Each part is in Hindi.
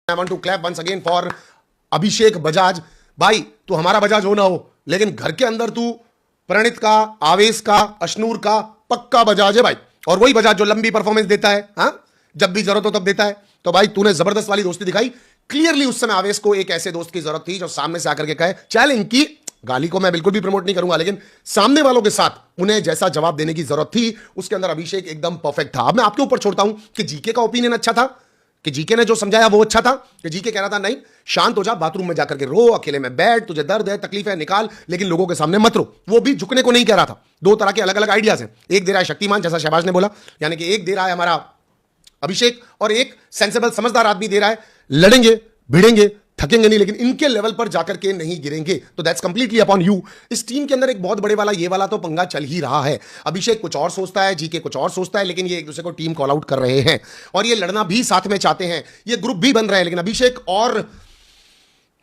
I want to clap once again for अभिषेक बजाज। भाई तू हमारा बजाज हो ना हो, लेकिन घर के अंदर तू प्रणीत का, आवेश का, अशनूर का पक्का बजाज है भाई। और वही बजाज जो लंबी परफॉर्मेंस देता है, हाँ, जब भी जरूरत हो तब देता है। तो भाई तूने जबरदस्त वाली दोस्ती दिखाई। क्लियरली उस समय आवेश को एक ऐसे दोस्त की जरूरत थी जो सामने से आकर के कहे, चल इनकी गाली को मैं बिल्कुल भी प्रमोट नहीं करूंगा, लेकिन सामने वालों के साथ उन्हें जैसा जवाब देने की जरूरत थी उसके अंदर अभिषेक एकदम परफेक्ट था। अब मैं आपके ऊपर छोड़ता हूं कि जीके का ओपिनियन अच्छा था, कि जीके ने जो समझाया वो अच्छा था, कि जीके कह रहा था नहीं शांत हो जा, बाथरूम में जाकर के रो, अकेले में बैठ, तुझे दर्द है, तकलीफ है, निकाल, लेकिन लोगों के सामने मत रो। वो भी झुकने को नहीं कह रहा था। दो तरह के अलग अलग आइडियाज हैं। एक दे रहा है शक्तिमान, जैसा शहबाज ने बोला, यानी कि एक दे रहा है हमारा अभिषेक, और एक सेंसेबल समझदार आदमी दे रहा है लड़ेंगे, भिड़ेंगे, थकेंगे नहीं, लेकिन इनके लेवल पर जाकर के नहीं गिरेंगे। तो दैट्स कंप्लीटली अपॉन यू। इस टीम के अंदर एक बहुत बड़े वाला ये वाला तो पंगा चल ही रहा है। अभिषेक कुछ और सोचता है, जीके कुछ और सोचता है, लेकिन ये एक दूसरे को टीम कॉल आउट कर रहे हैं और ये लड़ना भी साथ में चाहते हैं, ये ग्रुप भी बन रहे हैं। लेकिन अभिषेक और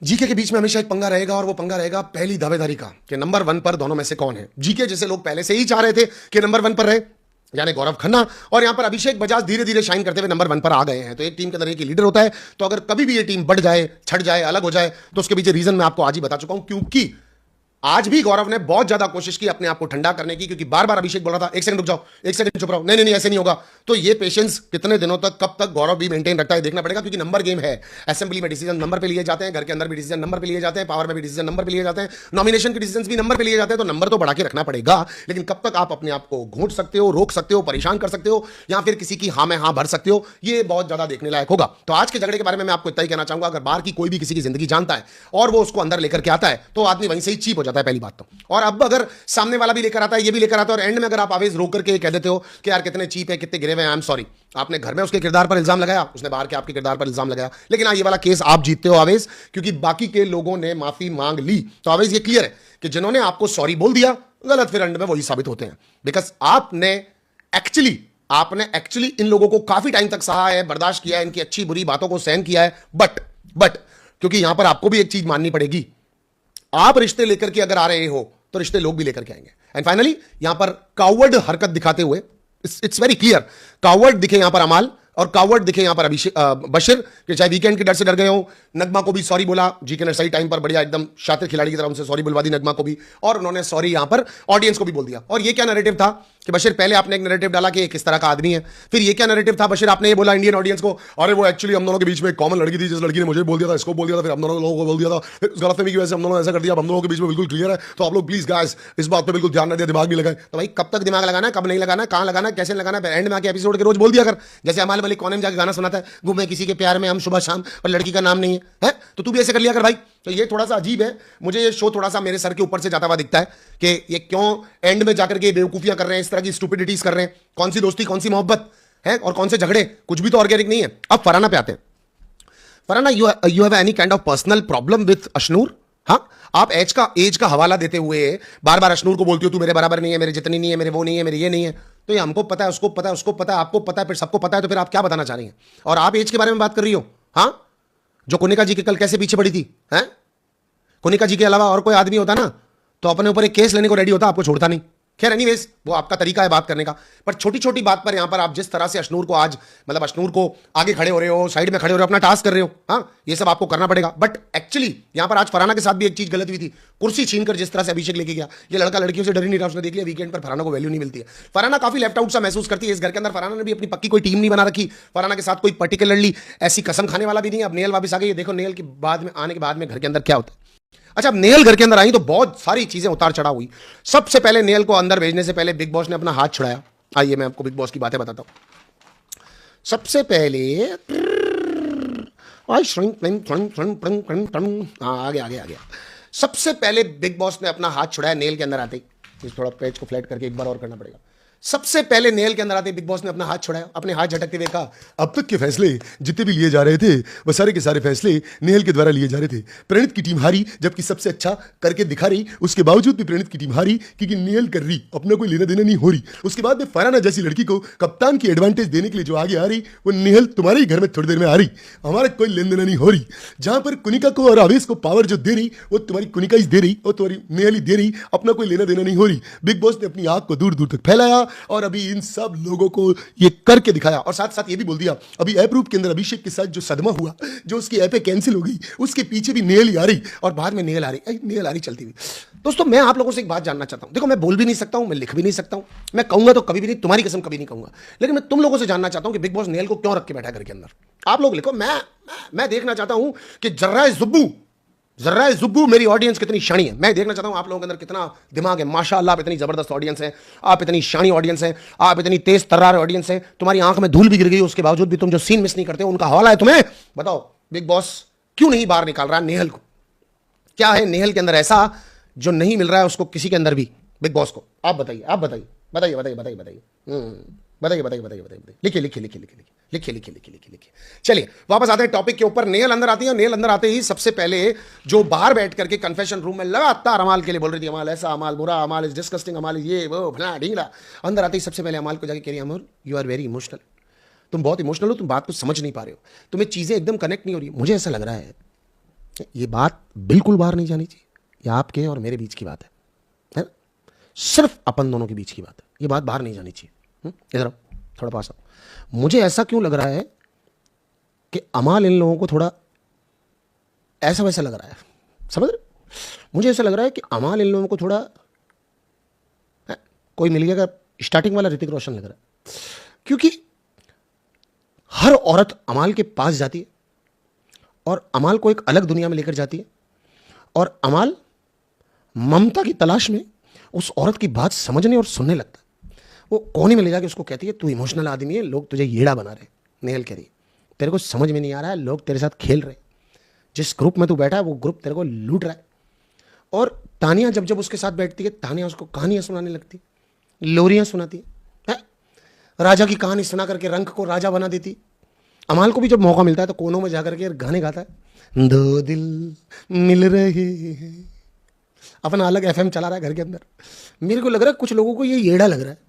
जीके के बीच में हमेशा एक पंगा रहेगा, और वो पंगा रहेगा पहली दावेदारी का, कि नंबर 1 पर दोनों में से कौन है। जीके जैसे लोग पहले से ही चाह रहे थे कि नंबर 1 पर रहे, यानी गौरव खन्ना, और यहां पर अभिषेक बजाज धीरे धीरे शाइन करते हुए नंबर 1 पर आ गए हैं। तो एक टीम के अंदर एक ही लीडर होता है। तो अगर कभी भी ये टीम बढ़ जाए, छट जाए, अलग हो जाए, तो उसके पीछे रीजन मैं आपको आज ही बता चुका हूं। क्योंकि आज भी गौरव ने बहुत ज्यादा कोशिश की अपने आप को ठंडा करने की, क्योंकि बार बार अभिषेक बोल रहा था एक सेकंड रुक जाओ, एक सेकंड चुप रहो, नहीं नहीं ऐसे नहीं होगा। तो ये पेशेंस कितने दिनों तक, कब तक गौरव भी मेंटेन रखता है देखना पड़ेगा, क्योंकि नंबर गेम है। असेंबली में डिसीजन नंबर पे लिए जाते हैं, घर के अंदर भी डिसीजन नंबर पे लिए जाते हैं, पावर में भी डिसीजन नंबर पे लिए जाते हैं, नॉमिनेशन के डिसीजन भी नंबर पे लिए जाते हैं। तो नंबर तो बढ़ा के रखना पड़ेगा, लेकिन कब तक आप अपने आप को घोंट सकते हो, रोक सकते हो, परेशान कर सकते हो, या फिर किसी की हाँ में हाँ भर सकते हो, ये बहुत ज्यादा देखने लायक होगा। तो आज के झगड़े के बारे में मैं आपको इतना ही कहना चाहूंगा, अगर बाहर की कोई भी किसी की जिंदगी जानता है और वो उसको अंदर लेकर के आता है, तो आदमी वहीं से ही चीप हो जाता है, पहली बात तो। और अब अगर सामने वाला भी लेकर आता है, ये भी लेकर आता है, और एंड में अगर आप आवेश रोक करके कह देते हो कि यार कितने चीप है, कितने गिरे हुए हैं, आई एम सॉरी, आपने घर में उसके किरदार पर इल्जाम लगाया, उसने बाहर के आपके किरदार पर इल्जाम लगाया, लेकिन हाँ ये वाला केस आप जीतते हो आवेश, क्योंकि बाकी के लोगों ने माफी मांग ली। तो आवेश ये क्लियर है कि जिन्होंने आपको सॉरी बोल दिया गलत, फिर एंड में वही साबित होते हैं। बिकॉज आपने एक्चुअली इन लोगों को काफी टाइम तक सहा है, बर्दाश्त किया है, इनकी अच्छी बुरी बातों को सहन किया है। बट क्योंकि यहां पर आपको भी एक चीज माननी पड़ेगी, आप रिश्ते लेकर के अगर आ रहे हो तो रिश्ते लोग भी लेकर के आएंगे। एंड फाइनली यहां पर कावर्ड हरकत दिखाते हुए, इट्स वेरी क्लियर, कावर्ड दिखे यहां पर अमाल और कावर्ड दिखे यहां पर बशीर, कि चाहे वीकेंड के डर से डर गए हो। नगमा को भी सॉरी बोला, जीके ने सही टाइम पर बढ़िया एकदम शातिर खिलाड़ी की तरह उनसे सॉरी बुलवा दी नगमा को भी, और उन्होंने सॉरी यहां पर ऑडियंस को भी बोल दिया। और ये क्या नैरेटिव था कि बशीर, पहले आपने एक नैरेटिव डाला कि किस तरह का आदमी है, फिर ये क्या नैरेटिव था बशीर, आपने ये बोला इंडियन ऑडियंस को, अरे वो एक्चुअली हम दोनों के बीच में एक कॉमन लड़की थी, जिस लड़की ने मुझे बोल दिया था, इसको बोल दिया था, फिर हम दोनों लोगों को बोल दिया था, फिर उस गलतफहमी की वजह से हम दोनों ऐसा कर दिया। हम दोनों के बीच में बिल्कुल क्लियर है, तो आप लोग प्लीज गाइस इस बात पे बिल्कुल ध्यान न दिया, दिमाग भी लगाएं। तो भाई कब तक दिमाग लगाना है, कब नहीं लगाना, कहां लगाना, कैसे लगाना, एंड में आके एपिसोड के रोज बोल दिया कर। जैसे अमाल मलिक कोने में जाकर गाना सुनाता है, घूमे किसी के प्यार में हम सुबह शाम, और लड़की का नाम नहीं है, तो तू भी ऐसे कर लिया कर भाई। तो ये थोड़ा सा अजीब है, मुझे ये शो थोड़ा सा मेरे सर के ऊपर से जाता हुआ दिखता है कि ये क्यों एंड में जाकर के बेवकूफियां कर रहे हैं, इस तरह की स्टुपिडिटीज कर रहे हैं। कौन सी दोस्ती, कौन सी मोहब्बत है, और कौन से झगड़े, कुछ भी तो ऑर्गेनिक नहीं है। अब फरहाना पे आते हैं। Farhana, you have any kind of personal problem with Ashnoor? हाँ, आप एज का हवाला देते हुए बार बार अशनूर को बोलती हो तू मेरे बराबर नहीं है, मेरे जितनी नहीं है, मेरे वो नहीं है, मेरे ये नहीं है। तो ये हमको पता है, उसको पता है, उसको पता है, आपको पता है, फिर सबको पता है, तो फिर आप क्या बताना चाह रही हैं? और आप एज के बारे में बात कर रही हो, हाँ, जो कुनिका जी के कल कैसे पीछे पड़ी थी, हैं? कुनिका जी के अलावा और कोई आदमी होता ना तो अपने ऊपर एक केस लेने को रेडी होता, आपको छोड़ता नहीं। खैर एनीवेज, वो आपका तरीका है बात करने का। पर छोटी छोटी बात पर यहां पर आप जिस तरह से अशनूर को आज, मतलब अशनूर को आगे खड़े हो रहे हो, साइड में खड़े हो रहे हो, अपना टास्क कर रहे हो, हाँ, ये सब आपको करना पड़ेगा। बट एक्चुअली यहां पर आज फरहाना के साथ भी एक चीज गलत हुई थी, कुर्सी छीनकर जिस तरह से अभिषेक लेके गया। ये लड़का लड़कियों से डर ही नहीं रहा, उसने देख लिया वीकेंड पर फरहाना को वैल्यू नहीं मिलती है। फरहाना काफी लेफ्ट आउट सा महसूस करती है इस घर के अंदर। फरहाना ने भी अपनी पक्की कोई टीम नहीं बना रखी, फरहाना के साथ कोई पर्टिकुलरली ऐसी कसम खाने वाला भी नहीं है। अब नेल वापस आ गई, देखो नेल के बाद में आने के बाद में घर के अंदर क्या होता है। अच्छा, अब नेल घर के अंदर आई तो बहुत सारी चीजें उतार चढ़ाव हुई। सबसे पहले नेल को अंदर भेजने से पहले बिग बॉस ने अपना हाथ छुड़ाया। आइए मैं आपको बिग बॉस की बातें बताता हूं। सबसे पहले आगे आ गया। सबसे पहले बिग बॉस ने अपना हाथ छुड़ाया नेल के अंदर आते ही। थोड़ा पेज को फ्लैट करके एक बार और करना पड़ेगा। सबसे पहले नेल के अंदर आते बिग बॉस ने अपना हाथ छुड़ाया, अपने हाथ झटकते हुए कहा, अब तक के फैसले जितने भी लिए जा रहे थे वो सारे के सारे फैसले नेल के द्वारा लिए जा रहे थे। प्रणीत की टीम हारी, जबकि सबसे अच्छा करके दिखा रही, उसके बावजूद भी प्रणीत की टीम हारी क्योंकि नेल कर रही, अपना कोई लेना देना नहीं हो रही। उसके बाद में फरहाना जैसी लड़की को कप्तान की एडवांटेज देने के लिए जो आगे आ रही, वो नेल तुम्हारे ही घर में थोड़ी देर में आ रही, हमारा कोई लेन देना नहीं हो रही। जहां पर कुनिका को और आवेश को पावर जो दे रही वो तुम्हारी कुनिका ही दे रही और तुम्हारी नेल ही दे रही, अपना कोई लेना देना नहीं हो रही। बिग बॉस ने अपनी आग को दूर दूर तक फैलाया और अभी इन सब लोगों को ये करके दिखाया, और साथ साथ ये भी बोल दिया अभी ऐप रूप के अंदर अभिषेक के साथ जो सदमा हुआ, जो उसकी ऐप कैंसिल हो गई, उसके पीछे भी नेल ही आ रही और बाद में नेल आ रही चलती हुई। दोस्तों मैं आप लोगों से एक बात जानना चाहता हूं, देखो मैं बोल भी नहीं सकता हूं, मैं लिख भी नहीं सकता हूं, मैं कहूंगा तो कभी भी नहीं, तुम्हारी कसम कभी नहीं कहूंगा, लेकिन मैं तुम लोगों से जानना चाहता हूं कि बिग बॉस नेल को क्यों रख के बैठा घर के अंदर। आप लोग लिखो, मैं देखना चाहता हूं कि जर्रा जुब्बू मेरी ऑडियंस कितनी शानी है। मैं देखना चाहता हूं आप लोगों के अंदर कितना दिमाग है। माशाल्लाह आप इतनी जबरदस्त ऑडियंस है, आप इतनी शानी ऑडियंस है, आप इतनी तेज तर्रार ऑडियंस है, तुम्हारी आंख में धूल भी गिर गई उसके बावजूद भी तुम जो सीन मिस नहीं करते हो, उनका हवाला है तुम्हें। बताओ बिग बॉस क्यों नहीं बाहर निकाल रहा है नेहल को? क्या है नेहल के अंदर ऐसा जो नहीं मिल रहा है उसको किसी के अंदर भी, बिग बॉस को? आप बताइए, आप बताइए, बताइए बताइए बताइए बताइए बताइए बताइए बताइए बताइए, लिखिए लिखिए लिखिए लिखिए लिखिए लिखिए लिखिए लिखिए लिखिए। चलिए वापस आते हैं टॉपिक के ऊपर। नेहल अंदर आती है, नेहल अंदर आते ही सबसे पहले जो बाहर बैठ करके कन्फेशन रूम में लगातार अमाल के लिए बोल रही थी, अमाल ऐसा, अमाल बुरा, अमाल इज डिस्कस्टिंग, अमाल ये वो फला ढींगला, अंदर आते ही सबसे पहले अमाल को जाके कह रही है, अमर यू आर वेरी इमोशनल, तुम बहुत इमोशनल हो, तुम बात को समझ नहीं पा रहे हो, तुम्हें चीजें एकदम कनेक्ट नहीं हो रही। मुझे ऐसा लग रहा है ये बात बिल्कुल बाहर नहीं जानी चाहिए, ये आपके और मेरे बीच की बात है, सिर्फ अपन दोनों के बीच की बात है, ये बात बाहर नहीं जानी चाहिए। इधर आओ, थोड़ा पास आओ। मुझे ऐसा क्यों लग रहा है कि अमाल इन लोगों को थोड़ा ऐसा वैसा लग रहा है, समझ रहे? मुझे ऐसा लग रहा है कि अमाल इन लोगों को थोड़ा कोई मिल गया, स्टार्टिंग वाला ऋतिक रोशन लग रहा है, क्योंकि हर औरत अमाल के पास जाती है और अमाल को एक अलग दुनिया में लेकर जाती है, और अमाल ममता की तलाश में उस औरत की बात समझने और सुनने लगता है। वो कोने में ले जाके उसको कहती है तू इमोशनल आदमी है, लोग तुझे येड़ा बना रहे। नेहल कह रही है तेरे को समझ में नहीं आ रहा है, लोग तेरे साथ खेल रहे, जिस ग्रुप में तू बैठा है वो ग्रुप तेरे को लूट रहा है। और तानिया जब जब उसके साथ बैठती है, तानिया उसको कहानियां सुनाने लगती, लोरियां सुनाती है, राजा की कहानी सुना करके रंग को राजा बना देती। अमाल को भी जब मौका मिलता है तो कोनों में जाकर के गाने गाता है, दो दिल मिल रहे हैं, अपना अलग एफएम चला रहा है घर के अंदर। मेरे को लग रहा है कुछ लोगों को ये येड़ा लग रहा है।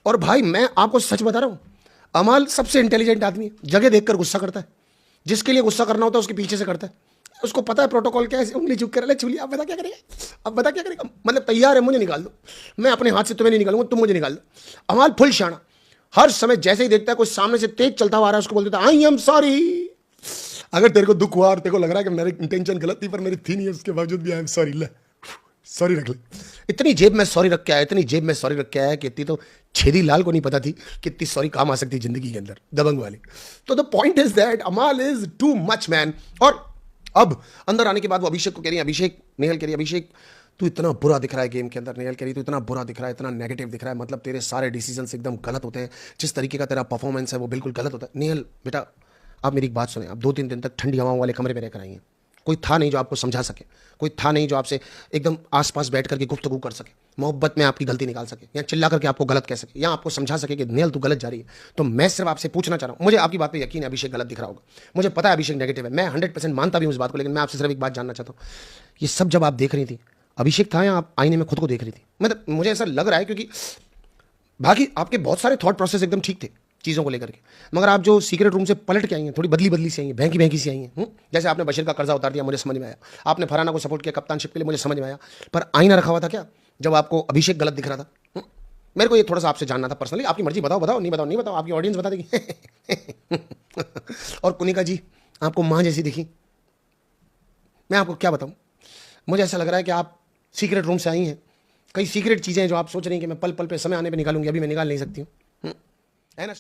और भाई मैं आपको सच बता रहा हूं, अमाल सबसे इंटेलिजेंट आदमी है, जगह देखकर गुस्सा करता है, जिसके लिए गुस्सा करना होता है उसके पीछे से करता है, उसको पता है प्रोटोकॉल क्या है, उंगली चुप कर ले चुली, अब बता क्या करेगा, अब बता क्या करेगा, मतलब तैयार है मुझे निकाल दो, मैं अपने हाथ से तुम्हें नहीं निकालूंगा, तुम मुझे निकाल दो। अमाल फुल शाना, हर समय जैसे ही देखता है कोई सामने से तेज चलता हुआ आ रहा है उसको बोल देता है आई एम सॉरी। अगर तेरे को दुख हुआ और तेरे को लग रहा है कि मेरी इंटेंशन गलत थी पर मेरी थी नहीं, उसके बावजूद भी आई एम सॉरी, ले सॉरी रख ले। इतनी जेब में सॉरी रख के आया, इतनी जेब में सॉरी रख के आया कि इतनी तो छेदी लाल को नहीं पता थी कि इतनी सॉरी काम आ सकती जिंदगी के अंदर, दबंग वाली। तो द पॉइंट इज दैट अमाल इज टू मच मैन। और अब अंदर आने के बाद वो अभिषेक को कह रही है, अभिषेक, नेहल कह रही है अभिषेक तू इतना बुरा दिख रहा है गेम के अंदर। नेहल कह रही है तू इतना बुरा दिख रहा है, इतना नेगेटिव दिख रहा है, मतलब तेरे सारे डिसीजंस एकदम गलत होते हैं, जिस तरीके का तेरा परफॉर्मेंस है वो बिल्कुल गलत होता है। नेहल बेटा आप मेरी एक बात सुने, आप 2-3 दिन तक ठंडी हवाओं वाले कमरे में रहकर आई हैं, कोई था नहीं जो आपको समझा सके, कोई था नहीं जो आपसे एकदम आसपास बैठ करके गुफ्तगू कर सके, मोहब्बत में आपकी गलती निकाल सके, या चिल्ला करके आपको गलत कह सके, या आपको समझा सके कि नेहल तू गलत जा रही है। तो मैं सिर्फ आपसे पूछना चाह रहा हूँ, मुझे आपकी बात पे यकीन है अभिषेक गलत दिख रहा होगा, मुझे पता है अभिषेक नेगेटिव है, मैं 100% मानता भी हूँ इस बात को, लेकिन मैं आपसे सिर्फ एक बात जानना चाहता हूँ, ये सब जब आप देख रही थी अभिषेक था या आप आईने में खुद को देख रही थी? मतलब मुझे ऐसा लग रहा है क्योंकि बाकी आपके बहुत सारे थॉट प्रोसेस एकदम ठीक थे चीज़ों को लेकर के, मगर आप जो सीक्रेट रूम से पलट के आई हैं, थोड़ी बदली से आई हैं, भैंकी सी आई हैं। जैसे आपने बशीर का कर्जा उतार दिया, मुझे समझ में आया, आपने फरहाना को सपोर्ट किया कप्तानशिप के लिए, मुझे समझ में आया, पर आईना रखा हुआ था क्या जब आपको अभिषेक गलत दिख रहा था? मेरे को ये थोड़ा सा आपसे जानना था पर्सनली, आपकी मर्जी, बताओ बताओ, नहीं बताओ नहीं बताओ, आपकी ऑडियंस बता देगी। और कुनिका जी आपको माँ जैसी दिखी, मैं आपको क्या बताऊँ, मुझे ऐसा लग रहा है कि आप सीक्रेट रूम से आई हैं, कई सीक्रेट चीज़ें हैं जो आप सोच रही हैं कि मैं पल पल पे समय आने पे निकालूंगी, अभी मैं निकाल नहीं सकती हूँ, है ना?